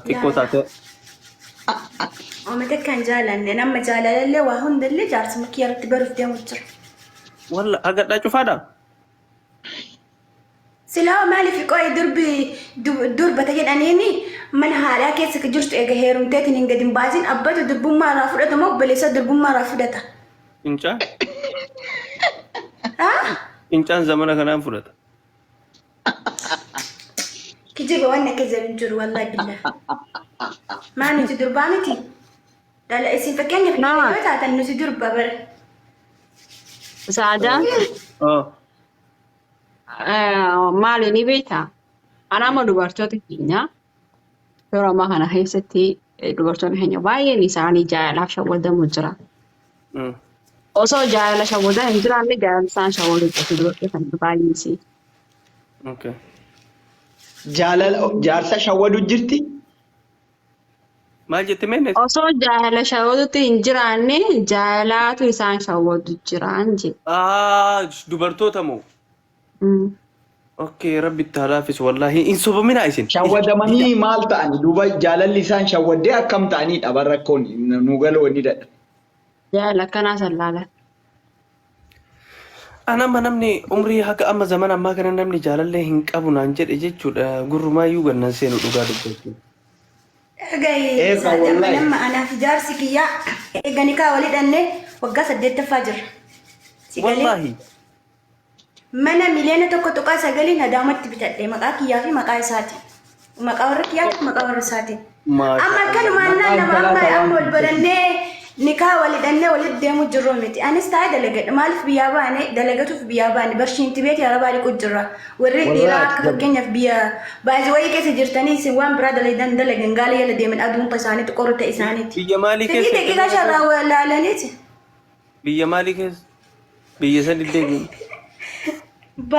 xiqqoo taate. Oomishee kan jaalanne nama jaalallee waa hundallee jaarsuma kiyyarratti baruuf deemu jira. Walla agadhaa cufaadha. Silaa maaliif qo'ee durbata jedhaniini mana haadhaa keessa jirtu eega heerumteetiin hin gadi hin baasin abbatu durbummaa irraa fudhata moo obboleessa durbummaa irraa fudhata? Fincaan? Fincaan zamana kanaan fudhata. Kijiba wanna keessa hin jiru wallahi billah. Maa nuti durbaa miti? Dhala isin fakkeenyaaf yoo taatan nuti durba bare. Saadaan maali ni beektaa? Anama dubartoota keenya yeroo ammaa kana keessatti dubartoonni keenya baay'een isaanii jaalalaaf shawwadamu jira. Osoo jaalala shawwadan hin jiraanne jaalala isaan shawwadu dubartoota baay'eesi. Jaalala jaarsa shawwadu jirti? Maal jette meenne? Osoo jaalala shawwadutti hin jiraanne jaalalaatu isaan shawwadu jiraan jedhe. Dubartoota moo? Okay, rabbi taalaafis wallahi in sobamina isin. Shawwadamanii maal ta'ani? Duuba jaalalli isaan shawwaddee akkam ta'anii dhaban rakkoon nu galoo ni dadha. Jaalala akkanaa sallaala. Anama namni umrii haga amma zaman ammaa kana namni jaalallee hin qabu naan jedhe jechuudha. Gurrumaayyuu gannan seenu dhugaa dubbachuu. Nama anaaf jaarsi kiyyaa eeganii kaa walii dhannee waggaa 8ffaa jirra. Wallahi. Mana miliyoona tokko tuqaa 9 nadaamatti bitadhe maqaa kiyyaa fi maqaa isaati. Maqaa warra kiyyaa fi maqaa warra isaati. Amma akkanumaan nama amma wal barannee nikaa walii dhannee walitti deemu jirru miti. Anis taa'ee dalagadha. Maaliif biyyaa baane dalagatuuf biyyaa baane barshiinti beeti arabaa dhiqu jirra. Warri dhiiraa akka fakkeenyaaf biyya baay'ee wayii keessa jirtanii isin waan biraa dalagan gaala yala deeman aduun isaaniitti qorata isaaniiti. Biyya maalii keessa? Daqiiqaa sharraa laalaniiti. Biyya maalii keessa? Biyya san illee.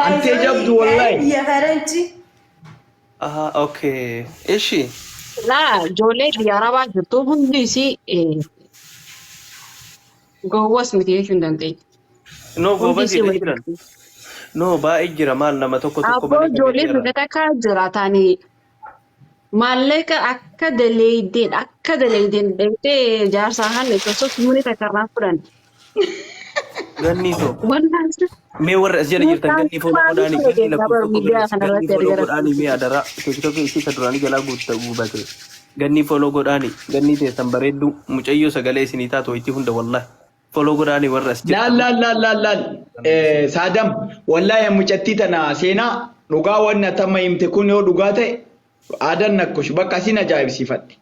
Antee jabdu wallahi. Biyya Faransi. Okay. Ishi. Laa ijoollee biyya arabaa jirtu hundi isii gowwas miti jechuu hin dandeenye. No gowwas hin jiran. No baay'ee jira maal nama tokko Abboo ijoollee fudhata akka jiraatanii maallaqa akka daleeydeen dhabdee jaarsaa hanne tosoo muni takarraan fudhan. Ganni too. Mee warra as jala jirtan ganni foon godhaanii ganni lakkoofsa godhaanii mee adaraa tiktookii isii ka duraanii jalaa guubate. Ganni foloo godhaanii ganni teessan bareeddu mucayyoo sagalee isinii taatu itti hunda wallahi. Foloo godhaanii warra as jira. Laal. Saadam wallahi mucattii tana seenaa dhugaa wanna tamma himte kun yoo dhugaa ta'e aadan nakkush bakka isin ajaa'ibsiifadhe.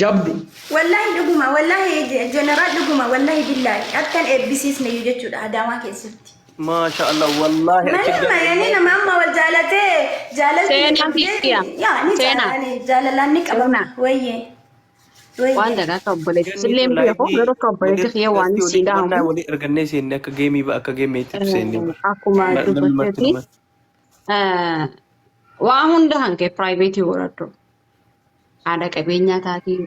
Jabdu. Wallahi dhuguma wallahi jeneraal dhuguma wallahi billahi akkan eebbisiisne jechuudha adaamaa keessatti. Masha Allah wallahi. Mana yani nama amma wal jaalatee jaalalaan ni qaba wayye. Waan dagaa kabboleetti sillee beeku yeroo kabboleetti kiyya waan siidaa wali ergannee seenne akka geemiitti seenne. Akkuma dubbattetti waa hunda hanqee piraayiveetii godhadhu. Haadha qabeenyaa taatee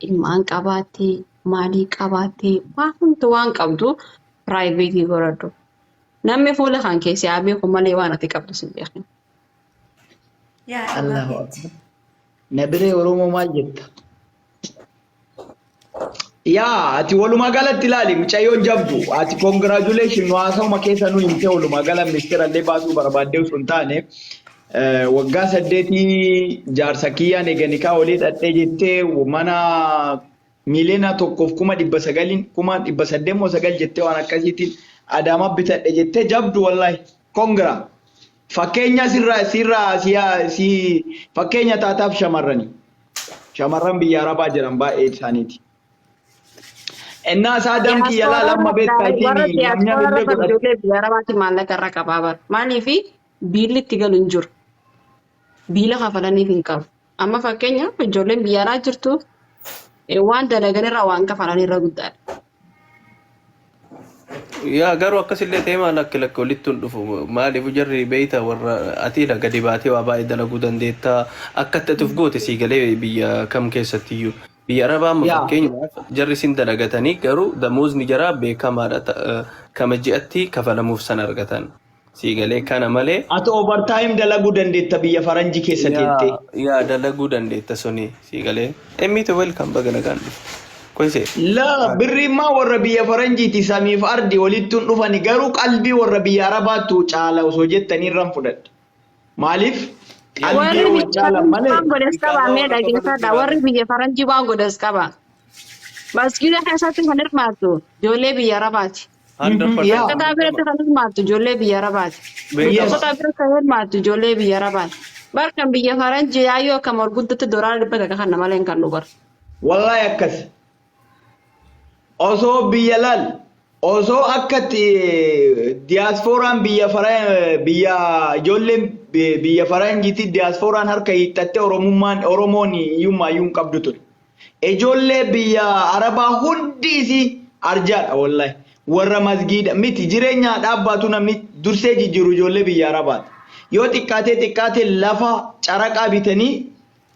ilmaan qabaattee maalii qabaattee waan hunda waan qabdu piraayiveetii godhadhu. Namni fuula kan keessi haa beeku malee waan ati qabdu sin beekin. Allahu Akbar. Nabiree Oromoo maal jetta? Yaa ati walumaa galatti ilaali mucayyoon jabdu ati congratulation nu haasawuma keessa nu himte walumaa gala ministeera illee baasuu barbaaddee osoo hin taane waggaa 8 jaarsa kiyyaan eeganikaa walii dhadhee jettee mana miliyoona 1,900,809 jettee waan akkasiitiin adaama bitadhe jettee jabdu wallahi kongra fakkeenya fakkeenya taataaf shamarran biyya arabaa jiran baay'ee isaaniiti. Ennaa saadam kiyya lama beektaatiin biyya arabaatti maallaqa irra qabaa maaliifi biilli itti galu hin jiru. Biila kafalaniif hin qabu. Amma fakkeenyaaf ijoolleen biyya alaa jirtu waan dalagan irraa waan kafalan irra guddaadha. Yaa garuu akkasillee ta'e maal akka lakka walitti hin dhufu maaliif jarri beeyta warra atiila gadi baatee waa baay'ee dalaguu dandeettaa akka ta'eef goote sii galee biyya kam keessattiyyuu. Biyya arabaa amma fakkeenyaaf jarri sin dalagatanii garuu damozni jaraa beekamaadha kama ji'atti kafalamuuf san argatan. Siigalee kana malee. Ati overtime dalaguu dandeetta biyya faranjii keessa teettee. Yaa dalaguu dandeetta suni siigalee. Emmitu welcome bagana kan dhufu. Koise. La birrimaa warra biyya faranjiiti samiif ardi walittuun dhufani garuu qalbii warra biyya arabaatu caala osoo jettanii irraan fudhadha. Maaliif? Qalbii warra caala malee. Warri biyya faranjii waan godhas qaba. Masjida keessatti kan hirmaatu ijoollee biyya arabaati. Bakka biratti kan hirmaatu ijoollee biyya arabaati. Bakka biratti kan hirmaatu ijoollee biyya arabaati. Barkan biyya faranjii yaayyoo akka morguddatti doolaara 100 kan nama leen kan dhugar. Wallahi akkas. Osoo biyya lal osoo akkatti diasporaan biyya ijoolleen biyya faranjiiti diasporaan harka hiixattee Oromoon iyyuun qabdu ture. Ijoollee biyya Arabaa hundi isii arjaadha wallahi. Warra masgiida miti jireenya dhaabbaatu namni dursee jijjiiru ijoollee biyya Arabaati. Yoo xiqqaatee lafa caraqaa bitanii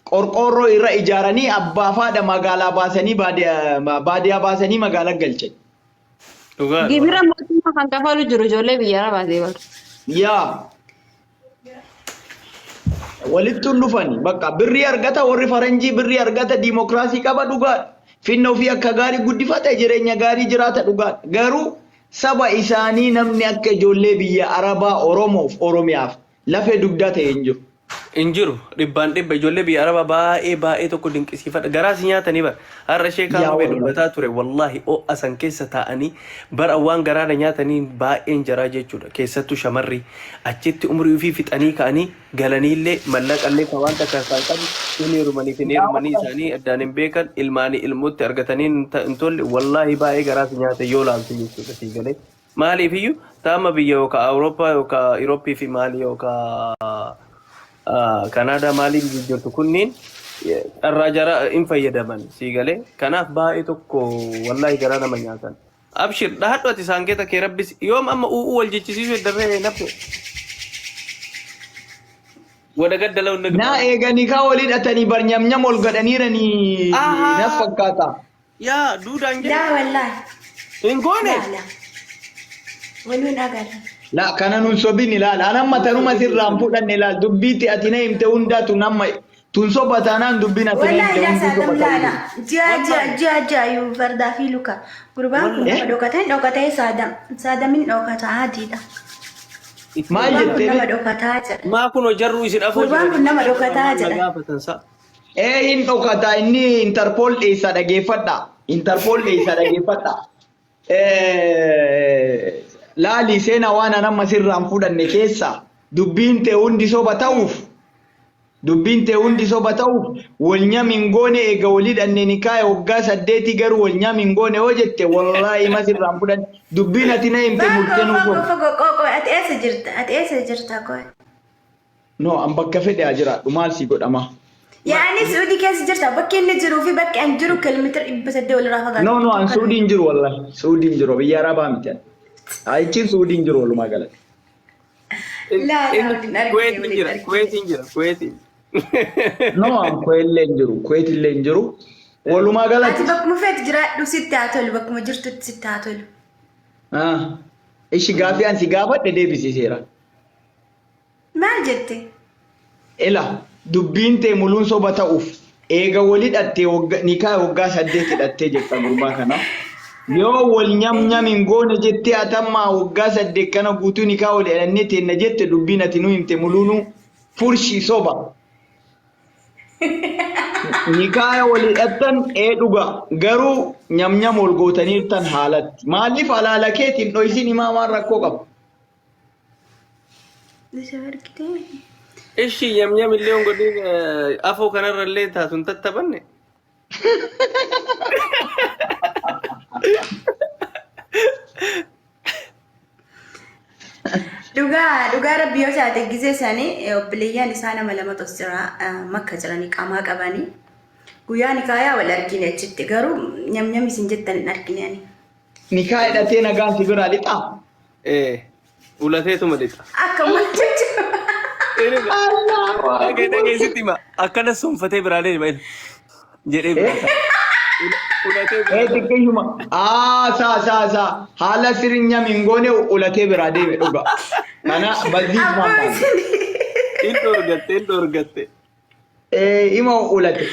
qorqorroo irra ijaaranii abbaa faadha magaalaa baasanii baadiyaa baasanii magaalaa galchan. Gibira mootummaa kan kafalu jiru ijoollee biyya Arabaati bara. Yaa walittuun dhufani bakka birrii argata warri faranjii birrii argata diimokiraasii qaba dhugaadha. Finna ofii akka gaarii guddifata jireenya gaarii jiraata dhugaadha. Garuu saba isaanii namni akka ijoollee biyya Arabaa Oromoof Oromiyaaf lafee dugdaa ta'e hin jiru. Injiru dhibbaan dhibba ijoollee biyya Arabaa baay'ee tokko dinqisiifadha. Garaas nyaatanii bara. Har'a sheekaa hubee dubbataa ture wallahi o'a san keessa taa'anii bara waan garaadha nyaatanii baay'een jaraa jechuudha. Keessattuu shamarri achitti umrii ofii fixanii ka'anii galaniillee mallaqallee kan waan takka isaan qabu hin isaanii addaan hin beekan ilmaanii ilmootti argatanii hin tolle wallahi baay'ee garaas nyaata yoo laaltu jechuudha siigalee. Maaliifiyyuu taama biyya yookaan Awurooppaa yookaan Irooppii fi maalii yookaan Kanaadaa maaliin jirtu kunniin irraa jara hin fayyadaman siigalee kanaaf baay'ee tokko wallahi garaa nama nyaatan. Abshir dhahadhu ati isaan keessa kee rabbis yoom amma u'uu wal jechisiisuu darree nafte. Wada gaddala hunna Na eeganii kaa walii dhatanii barnyamnyam ol godhaniiranii na fakkaata. Yaa duudaan jedhu. Yaa wallahi. Hin goone. Waluun agarra. La kana nun sobin ilaala anamma tanuma sirraan fudhanne ilaal dubbiitti ati na himte hundaatu namma tun soba taanaan dubbin ati na himte hundaatu soba taanaan. Jia yuu fardaa fi luka gurbaan kun nama dhokatee saadamin dhokataa adiidha. Maal jettee? Nama dhokataa jira. Maa kun jarru isin afur. Gurbaan kun nama dhokataa jira. Hin dhokataa inni Interpol dheessa dhageeffadha. Interpol dheessa dhageeffadha. Laali seenaa waan nama sirraan fudhanne keessa dubbiin ta'e hundi soba ta'uuf wal nyamin goone eega walii dhanneen kaa'e waggaa 8 garuu wal nyamin goone hoo jette wallahi ma sirraan fudhanne dubbiin ati na himte murteenuu goone. Ati eessa jirta koy? No an bakka fedhe jiraadhu maal si godhama? Yaani Suudii keessa jirta bakki inni jiruu fi bakki an jiru kiiloomeetira 800 walirraa fagaata. No an Suudii hin jiru wallahi Suudii hin jiru biyya Arabaa miti. Aichin Suudii hin jiru walumaa galatti. Kuweetiin jira kuweetiin. No an kuweellee hin jiru kuweetillee hin jiru walumaa galatti. Ati bakkuma feeti jiraadhu sitti haa tolu bakkuma jirtutti sitti haa tolu. Ishi gaaffii an si gaafadhe deebisiseera. Maal jette? Ela dubbiin ta'e muluun soba ta'uuf eega walii dhattee nikaa waggaa 8 hidhattee jirta gurbaa kana. Yoo wal nyam hin goone jettee atammaa waggaa 8 kana guutuu nikaa wal hidhannee teenna jette dubbiin ati nu himte muluunuu furshi soba. Nikaa wal hidhattan dhuga garuu nyam ol gootaniirtan haalatti. Maaliif halaala keetiin dho'isin himaa waan rakkoo qaba? Ishi nyam illee ongodin afoo kanarra illee taatu hin tattabanne. Dhugaa rabbi yoo taate gisee isaanii obboleeyyan isaa nama lama tos jira makka jiranii qaamaa qabanii guyyaa nikaayaa wal argine achitti garuu nyam isin jettan hin argine. Nikaa hidhatee nagaan si biraa lixaa? Ulateetuma lixa. Akka machachu. Dhageessitti hima akkana suunfatee biraalee jedhee xiqqeeshuma sa haala sirinya mingoone ulatee biraa deeme dhuga kana baziis maal in dorgatte ima ulate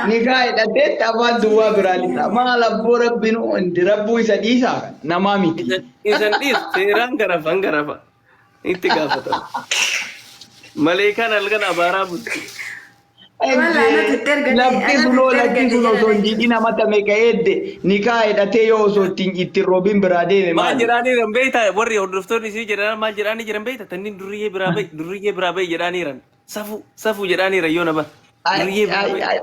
nikaa hidhatee taphaan duwwaa biraa lixa maal abboo rabbiin hundi rabbuu isa dhiisaa namaa miti isan dhiis seeraan garafa itti gaafatan maleekaan halkan abaaraa bulti lafti sunoo son jiidhi namata meeqa eedde nikaa hidhatee yoo osoo ittiin roobiin biraa deeme maal jedhaaniiran beeyta warri hordoftoonni isii jedhan maal jedhaanii jiran beeyta tanniin durriyyee biraa bayi jedhaaniiran safu jedhaaniiran yoo nabar durriyyee biraa bayi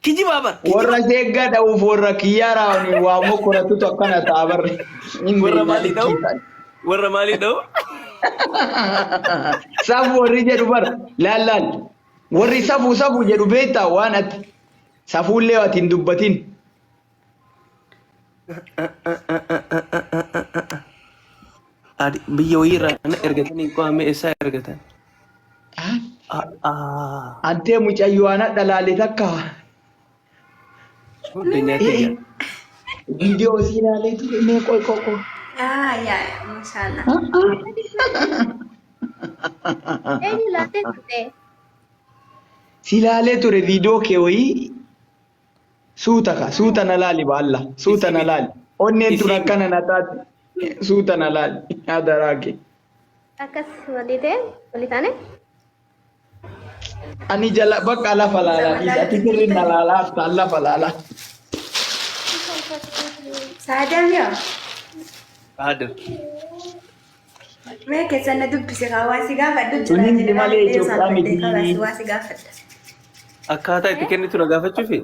kijibaa bar warra seeggaa dha'uuf warra kiyyaaraan waa mokoratutu akkana ta'a barre warra maalii dha'u safu warri jedhu bar laal warri safu jedhu beektaa waan ati safuullee ati hin dubbatin biyya wayiirraa ergatanii qo'amee eessaa ergatan antee mucayyoo ana dhalaale takka viidiyoo sii ilaalee ture mee qoy mashallah Eni latte tutte. si ilaalee ture viidiyoo kee wayii suuta na laali baalla suuta na laali onneen tun akkana na taate suuta na laali adaraa kee Akas walitane? ani jala bakka lafa laalaa isa ati sirri na laalaa ta'an lafa laalaa Saadam yoo Adil mee keessan na dubbise hawaasi gaafadhu Sunin di malee Itoophiyaa miti. hawaasi gaafadha akkaataa itti kennitu na gaafachuufi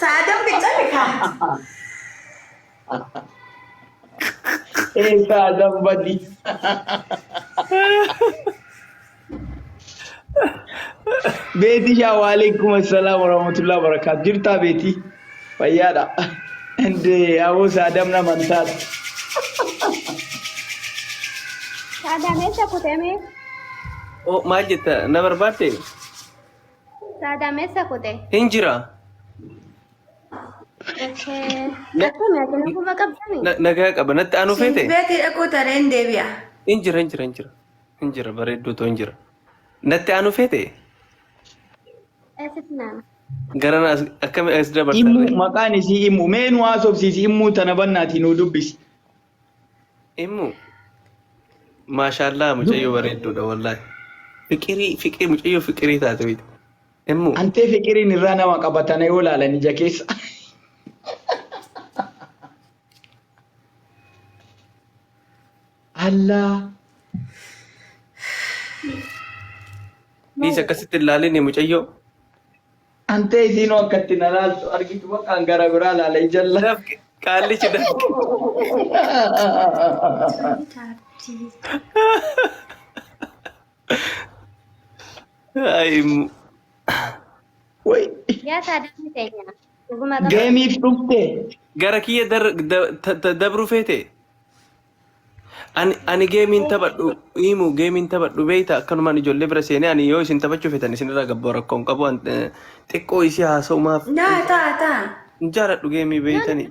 Saadam biccame kaa'ati eessa dambadi beeti shaa waalaikum assalaam warahmatullahi wabarakatuh jirtaa beeti fayyaadha ende awoo saadam naman taate Sada mesa kuteme. oo maal jetta na barbaadde Sada mesa kute. hin jira Aku nak kena aku makan ni. nagaa qaba natti aanu feete beeti dhaquu tareen deebi'a hin jira bareedduutu hin jira natti aanu feete Esitna. garana akkami as dabarsa immu maqaan isii immu meenu haasofsiisi immuu tana bannaati nuu dubbisi immu maashaallah mucayyoo bareedduudha wallaahi fiqirii mucayyoo fiqirii taate wayita immu antee fiqiriin irraa nama qabatana yoo laalan ija keessa Allah dhiis akkasitti ilaalin mucayyoo antee isiinoo akkatti na laaltu argitu bakkaan gara biraa laala ijalla dafke qaallichi dafke ay immu way Ya sada mitenya. Aku makan. geemiif dhufte gara kiyya dabru feete ani geemiin taphadhu himu geemiin taphadhu beeyta akkanumaan ijoollee bira seenee ani yoo isin taphachuu feetan isin irraa gabboo rakkoon qabu xiqqoo isii haasa'umaaf naa ta'a hin jaaladhu geemii beeytanii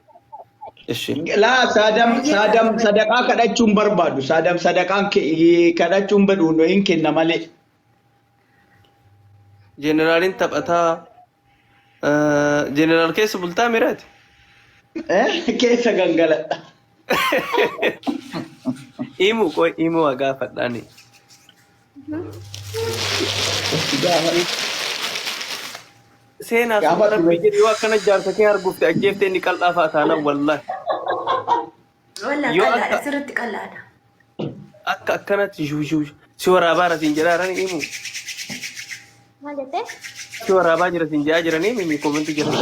ishi laa saadam sadaqaa kadhachuun barbaadu saadam sadaqaan kadhachuun badhuun hin kenna malee jeneraaliin taphataa jeneraal keessa bultaa miraati keessa gangaladha himu waa gaafadhaani seenaa Gaafadhu rabbii be. jedhe yoo akkana jaarsa kee arguufte ajjeeftee inni qal'aa fa'a taanaan wallaahi wallaa Yoo qallaadha akka- sirriitti qallaadha akka akkanatti si waraabaa ratiin jedhaaran himu Malte? si waraabaa jira siin jedhaa jiranii mimi koomenti jira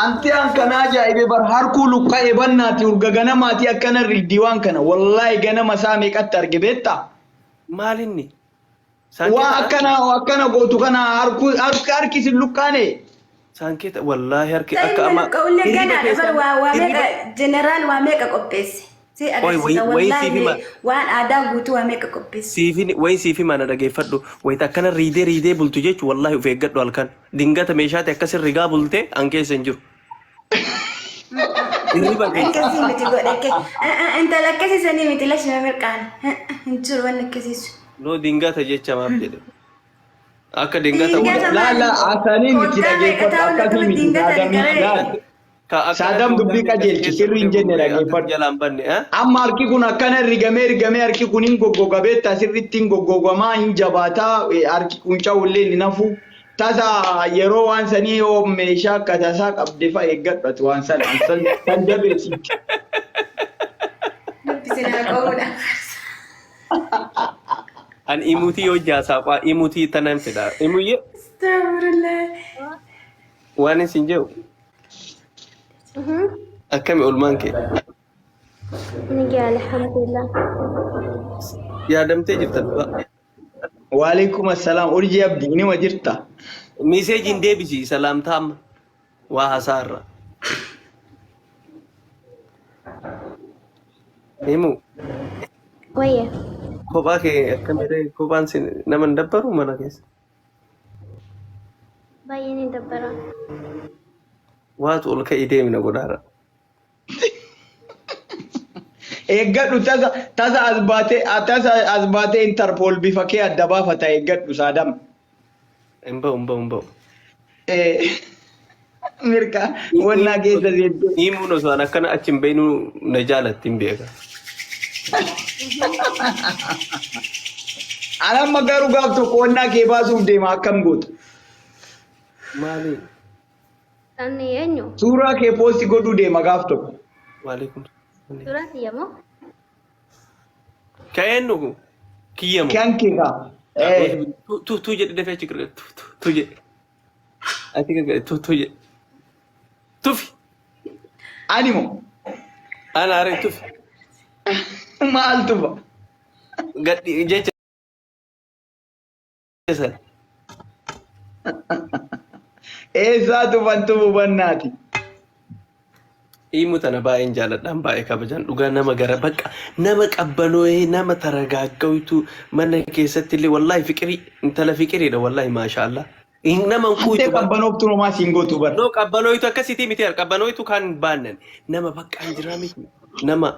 anti an kana ajaa'ibe bar harkuu luqqa'e bannaati urga ganamaati akkana riddii waan kana wallaahi ganama isaa meeqatti arge beektaa maalinni waa akkana gootu kana harki isin luqqaane saankeeta wallaahi harki akka amma qawullee ganaadha bar waa meeqa jeneraal waa meeqa qopheesse Si agarsiisa wallaahi waan aadaa guutuu waa meeqa qopheessu. Siifi mana dhageeffadhu wayita akkana riidee bultu jechu wallahi of eeggadhu halkan dingata meeshaati akkasin rigaa bulte an keessa hin jiru. Akkasii miti godhake intala akkasiisanii miti lashima mirqaan hin jiru waan akkasiisu. No dingata jecha maaf jedhe. Akka dingata laala asanii miti dhageeffadhu akkasii miti saadamii Sadam dubbii qajeelchi sirrii hin jenne dhageeffadhu. Jalaan banne amma harki kun akkana rigamee harki kun hin goggogabeetta sirriitti hin goggogamaa hin jabaataa harki kun cawullee ni nafu tasa yeroo waan sanii yoo meeshaa akka tasaa qabde fa'a eeggadhatu waan sana san jabeessitti. Dubbisinaa qabuudha. An imutii yoo jaasaaphaa imutii tanan fedha imuyyee. Astagfirullah. Waan isin jedhu. Akkami olmaan kee? Nigi alhamdulillah. Yaadamtee jirta dhugaa. Waalaikum assalam urjii abdii nima jirta. Miseejiin deebisi salaamtaa amma waa hasaarra. Himu. Wayya. Kophaa kee akkamitee kophaan nama hin dabbaru mana keessa? Baay'ee ni dabbara. Waatu ol ka'ii deemina godhaara. Eeggadhu tasa as baatee Interpol bifa kee adda baafata eeggadhu saadam. Hin ba'u. Mirka wannaa keessa seettee. Himuun osoo an akkana achi hin beeknu na jaalatti hin beeka. An amma garuu gaaf tokko wannaa kee baasuuf deema akkam gootu. Maali? Sanni eenyu? Suuraa kee poosti godhuu deema gaaf tokko. Waalaikum. Suuraa kiyyamoo? Ka'eennu kiyyamoo. Kan kee kaa. Tu jedhe dafee achi gargaara. Tu jedhe. Ati gargaara tu jedhe. Tufi. Ani moo? Ana aree tufi. Maal tufa? Gadhi jecha. Eessaa tufan tufu bannaati. Himu tana baay'een jaaladhaan baay'ee kabajaan dhugaa nama gara bakka nama qabbanoo'ee nama taragaaggawitu mana keessatti illee wallahi fiqirii intala fiqiriidha wallahi maashaallah. Nama kuutu qabbanooftu nomaa siin gootu bar. No qabbanoo'itu akkasitti miti qabbanoo'itu kan baannan nama bakka hin jiraa miti nama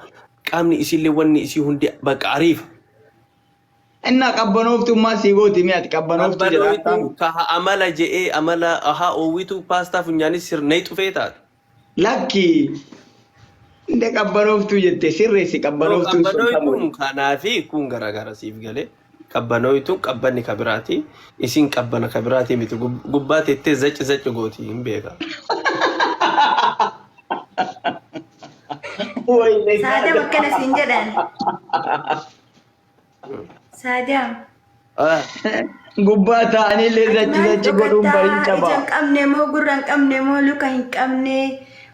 qaamni isiillee wanni isii hundi bakka ariifa. Inna qabbanooftummaa sii gooti mi'aati qabbanooftu jedhaa. Ka amala je'ee amala ahaa oowwitu paastaa funyaanis sirnee xufee taate. Lakki inde qabbanooftuu jette sirreessi qabbanooftuu sun qabbanooftuun kanaafi kun garagara siif galee qabbanooftuun qabbanni kabiraati isin qabbana kabiraati miti gubbaa teettee zacci gooti hin beeka. Saadam akkana siin jedhan. Saadam. Gubbaa ta'anillee zacci godhuun barii qaba. Ija hin qabne moo gurra hin qabne moo luka hin qabne.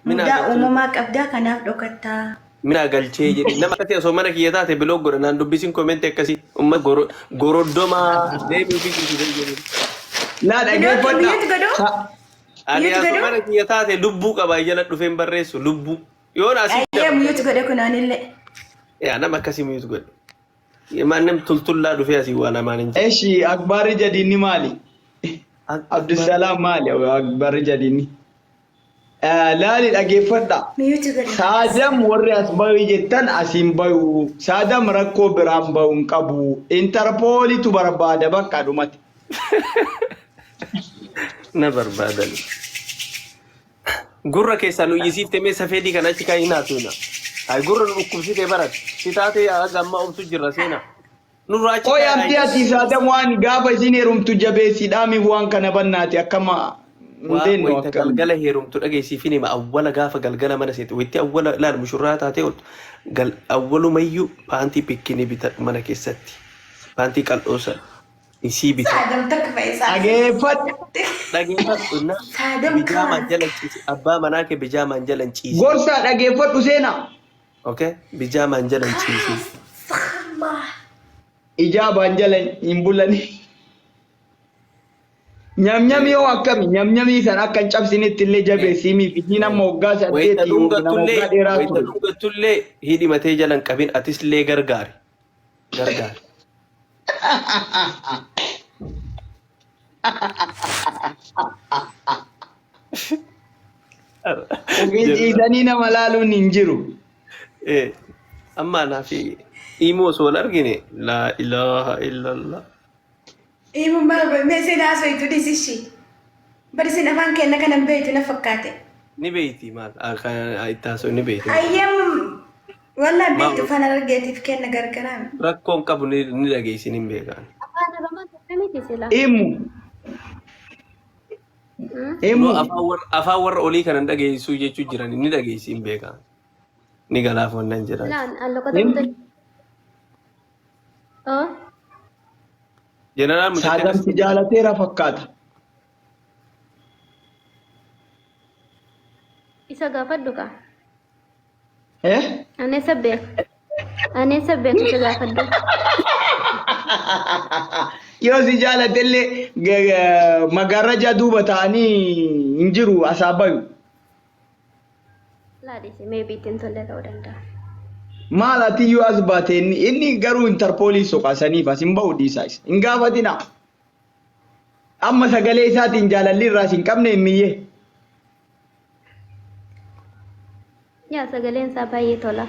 Mudaa uumamaa qabdaa kanaaf dhokattaa. Mina galchee jedhi nama akkasii osoo mana kiyya taate biloog godha naan dubbisiin koomentii akkasii uummata goroddomaa deebii fi jedhu. Laa dhageeffadha. Ani osoo mana kiyya taate lubbuu qaba jala dhufeen barreessu lubbuu. Yoon asii. Ayyee muyuutu godhe kunaanillee. Yaa nama akkasii muyuutu godhe. Mannem tultullaa dhufee asii waa namaan hin jiru. Eshi akbaarri jadiinni maali? Abdusalaam maali akbaarri jadiinni? Laali dhageeffadha. Saadam warri as bahu jettan asiin bahu. Saadam rakkoo biraan bahu hin qabu. Interpoolitu barbaada bakka dhumate. Na barbaadan. Gurra keessaan uyyisiiftee mee safeedii kan achi kaa'inaa tuuna. Ay gurra nu dhukkubsitee barat. Sitaatee gamma omtu jirra seena. Nurraa achi kaa'inaa. Ooy abdii ati Saadam waan gaafa isin heerumtu jabeessiidhaamiif waan kana bannaati akkama. Wayita galgala heerumtu dhageessiifin hima awwala gaafa galgala mana seetu wayitti awwala laal mushurraa taatee ooltu awwalumayyuu paantii pikkinii bita mana keessatti paantii qal'oosa isii bita. Saadam takka fa'isaa. Dhageeffadhu na bijaamaan jala ciisi abbaa manaa kee bijaamaan jala ciisi. Gorsaa dhageeffadhu seenaa. Okay bijaamaan jala ciisi. Ijaabaan jala hin bulani. Nyamnyami yoo akkami nyamnyami san akka hin cabsinetti illee jabeessimi fi nama waggaa Wayita 8 yookiin nama waggaa dheeraa ture. dhungattullee hidhimatee jalan qabin atillee gargaari. Gargaari. Ofiin dhiisanii nama laaluun hin jiru. Amma anaa fi himoo osoo hin argine laa ilaaha illallah. Ibu mal mesin aso itu di sisi. Barisin afan kenna kana beetu na fakkaate. Ni beeyti maal kan ittaaso ni beeyti. Ayyam walla beetu fana argeetiif kenna gargaraan. Rakkoon qabu ni dhageessin hin beekan. Afaan Oromoo akkamitti sila? Himu. Himu. Afaan warra olii kanan dhageessuu jechuu jiran ni dhageessi hin beekan. Ni galaafonnaan jiran. Laan allokota muta. Oh. Jeneraal Saadamsi jaalateera fakkaata. Isa gaafadhu ka. Eh? Anee sabbeek isa gaafadhu. Yoo si jaalatellee magaraja duuba ta'anii hin jiru asaa bayu. Laadhisi meebii ittiin tolle ta'uu danda'a. Maal ati yoo as baate inni garuu interpoolii soqaasaniif as hin ba'u dhiisaa isa. Hin gaafatina. Amma sagalee isaatiin jaalalli irraas hin qabne hin miyyee. Yaa sagaleen isaa baay'ee tola.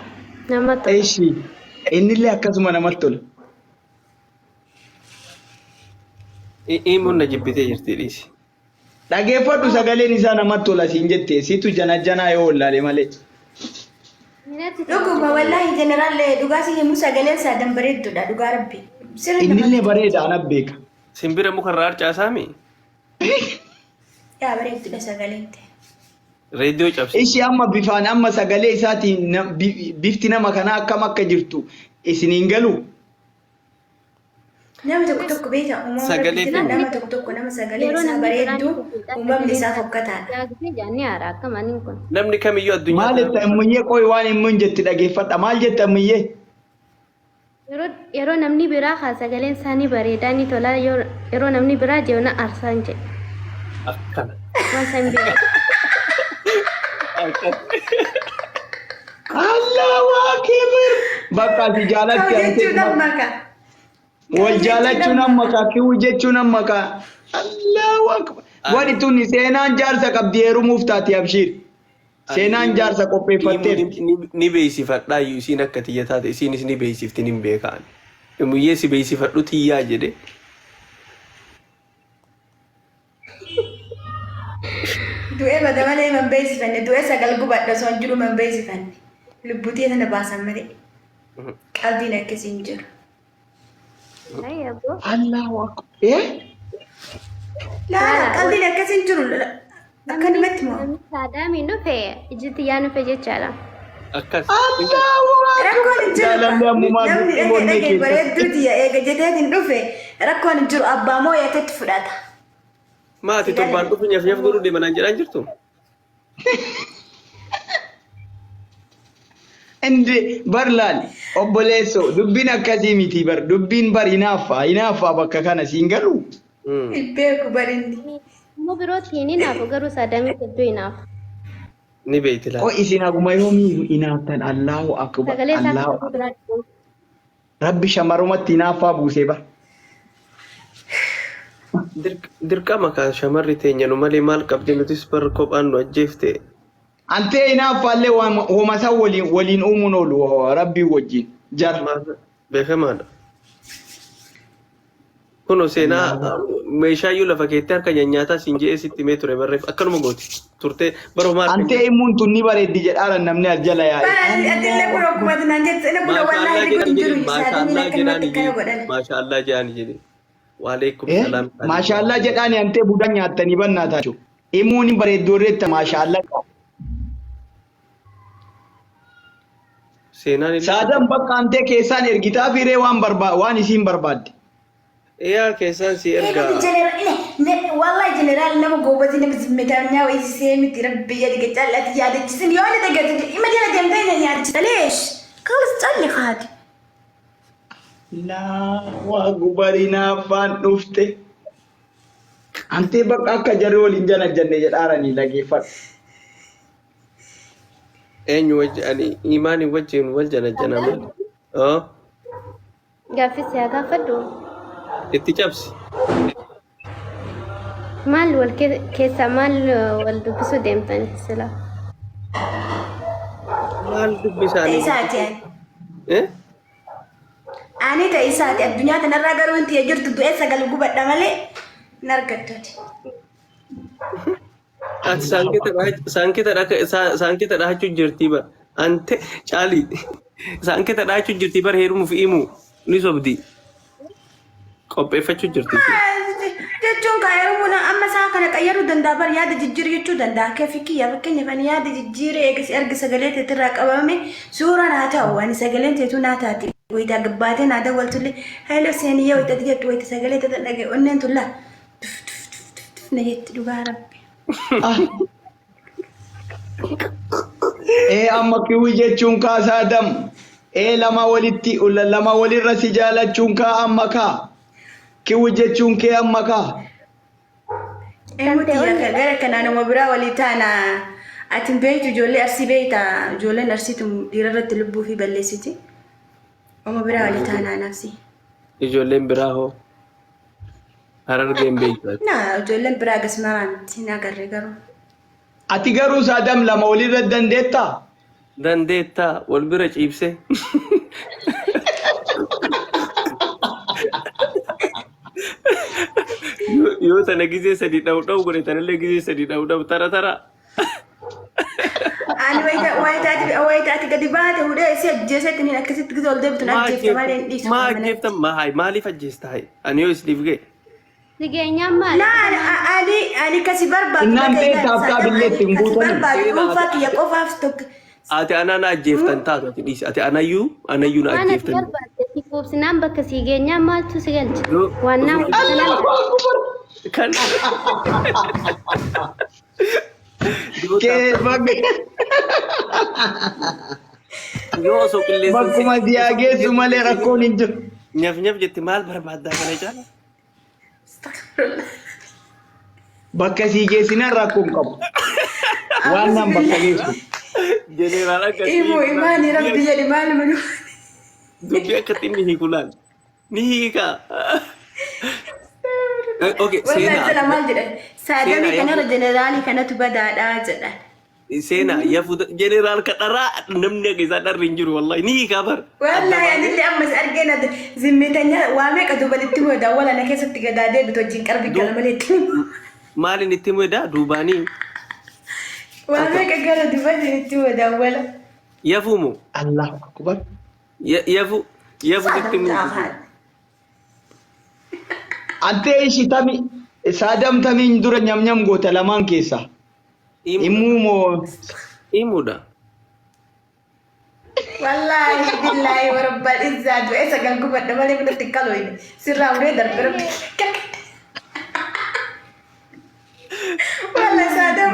Namatti tola. Eeshi innillee akkasuma namatti tola. Himuun na jibbitee jirti dhiisi. Dhageeffadhu sagaleen isaa namatti tola siin jettee situ janaa yoo ollaale malee. Dhuguma wallahi jeneraal dhugaasi himu sagaleen isaa dambareeddudha dhugaa rabbi. Innillee bareeda ana beeka. Simbira mukarraa harcaasaami. Yaa bareeddudha sagaleetti. Reediyoo cabsi. Ishi amma bifaan amma sagalee isaatiin bifti nama kanaa akkam akka jirtu isiniin galu. Nama tokko beeka uumama nama tokko nama sagalee isaa bareeddu uumamni isaa fokkataadha. Yaagni jaanni haara akka maniin kun. Namni kamiyyuu addunyaa. Maal jetta ammayyee qoy waan immoo jetti dhageeffadha maal jetta ammayyee. Yeroo namni biraa haa sagaleen isaanii bareedaa ni tola yeroo namni biraa jeena aarsaan jedhe. Akkana. Waan san biraa. Allahu akbar. Bakka si jaalatti ante. Wal jaalachuun amma ka kiwu jechuun amma ka Allahu akbar. Wani tun seenaan jaarsa qabdi heerumuuf taati abshiir. Seenaan jaarsa qopheeffattee. Ni beeksifadhaa iyyuu isiin akka tiyya taate isiinis ni beeksifti ni beekaan. Muyyee si beeksifadhu tiyyaa jedhe. Du'ee bada malee man beeksifanne du'ee sagal gubadha osoo hin jiru man beeksifanne. Lubbutii sana baasan malee. Qalbiin akkasii hin jiru. Allahu akbar. Laala qalbiin akkasii hin jiru. Akkanumatti moo? Saadaamiin dhufe ijjitti yaa dhufe jechaadha. Akkas. Allahu akbar. Rakkoon hin jiru. Jaalalli ammumaa Namni bareedduuti eega jeteetiin dhufe rakkoon hin jiru abbaa moo yaatatti fudhata. Maati torbaan dhufu nyaf godhuu deemanaan jedhaan jirtu. Indi barlaal obboleesso dubbiin akkasii miti bar dubbiin bar hinaaffaa bakka kana siin galu. Beeku barinni. Immoo birootti hin hinaafu garuu saadaamii hedduu hinaafu. Ni beeyti laa. O isin haguma yoomii hinaaftan Allahu akbar. Sagalee isaa Allahu biraa Rabbi shamarumatti hinaaffaa buusee bar. Dirqama kaa shamarri teenya nu malee maal qabdi nutis bar kophaan nu ajjeefte. Antee hinaaffaallee hooma isaa waliin uumuun oolu Rabbii wajjin jara. Beekamaadha. Kuno seenaa meeshaayyuu lafa keetti harka nyaataa siin je'ee sitti mee ture barreef akkanuma gooti turte baroo maal. Antee himuun tun ni bareeddi jedhaara namni aljala yaa'e. Adillee kun okkubatti naan jette inni kun wallahi kun jiru isaanii akkanumatti kana godhan. Maashaallah jedhani jedhe. Waalaikum salaam. Maashaallah jedhani antee budaan nyaattanii bannaa taatu. Himuun bareedduu irreetta maashaallah. Saadam bakka antee keessaan ergitaa firee waan isiin barbaadde. Yaa keessaan si erga. Wallahi jeneraal nama goobati nama zimmetaa wayisi seemiti rabbi yadiga callati yaadachisin yoo ni dagatu ima jala deemtee na yaadachisan leesh kalas calli haati. Laa waa gubarinaa afaan dhufte. Ante bakka akka jarri waliin jenne jedhaaranii dhageeffadhu. Eenyu wajjin imaanii wajjin wal janajjana malee. Gaaffii siyaa gaafadhu. Itti cabsi. Maal wal keessa maal wal dubbisuu deemtan sila? Maal dubbisaanii? Isaati. Ani ta'e isaati addunyaa kanarraa garuu inti jirtu du'ee sagal gubadha malee nargaddati. Ati saankita dhahachuu jirtii bara. Ante caali. Saankita dhahachuu jirtii bara heerumuuf himu ni sobdi. Qopheeffachuu jirtii. Jechuun kaayerumuun amma isaa kana qayyaruu danda'a bara yaada jijjiiruu jechuu danda'a. Keefikii yaa fakkeenyaaf ani yaada jijjiiree erga sagalee teetirraa qabame suuraan haa ta'u ani sagaleen teetuu naa taati. Wayita gabbaatee naa dawwaltullee haala seenii yoo itti jettu wayita sagalee teetir dhagee onneen tullaa. Na jetti dhugaa rabbi. Amma kiwi jechuun kaasaa Adam. Lama walirra si jaalachuun kaa amma kaa. Kiwi jechuun kee amma kaa. Muti gara kanaan nama biraa walii taana ati beektu ijoollee arsii beekta ijoolleen arsiitu dhiirarratti lubbuu fi balleessiti. Nama biraa walii taana nafsi. Ijoolleen biraa hoo? Harargeen beektu. Ijoolleen biraa gasmaraan siin agarre garuu. Ati garuu Saadam lama walirra dandeettaa? Dandeettaa wal bira ciibse. Yoo tana gisee sadii dha'u godhe tanallee gisee sadii dha'u tara. Ani wayitaati gadi baate hudhee si ajjeesetti niin akkasitti gisee ol deebitu na ajjeefte malee hin dhiisu. Maa ajjeeftan maaliif ajjeesta hayi? Ani yoo isliif ga'e. Sigeenyaan maal? Ani kasi barbaadu. Innaan beektaaf kaabilleetti hin guutanii. Barbaadu dhuunfaa kiyya qofaaf tokko. Ati anaan ajjeeftan taatu ati dhiisi. Ati anayyuu na ajjeeftan. Ana barbaadde si kuubsinaan bakka sigeenyaan maaltu si galcha? Waannaan kan yoo osoo qilleessa bakkuma diyaa geessu malee rakkoon hin jiru. Nyaf jetti maal barbaaddaa kana caala? Bakka sii geessinaan rakkoon qabu. Waan nan bakka geessu. Jeneraal akkasii. Imaani rabbi jedhi maal manu. Dubbii akkatti inni hiiku laal. Ni hiika. Okay, seenaa. Maal jedhan? Saadamii kanarra jeneraalii kanatu badaadhaa jedhan. Seenaa yafu jeneraal kadharaa namni akka isaa dharri hin jiru wallahi ni hiikaa bar. Wallahi anillee ammas argina zimmitanya waa meeqa dubalitti moodaa walaana keessatti gadaadee bitu wajjin qarbi gala malee itti himu. Maalin itti moodaa duubaanii? Waa meeqa gara dubalitti itti moodaa wala. Yafumu. Allahu akbar. Yafu itti moodaa. Ante ishi tami Saadam tamiin dura nyam goota lamaan keessa. Imuu moo imuudha. Wallahi billahi warabbal izzaatu esa gal gubadda malee fudhatti qalooyne sirraa uree darbira. Wallahi Saadam.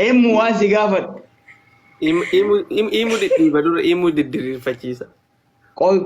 Imuu waan si gaafadhu. Imu dhidhiiba dura imu didiriirfachiisa. Qoy.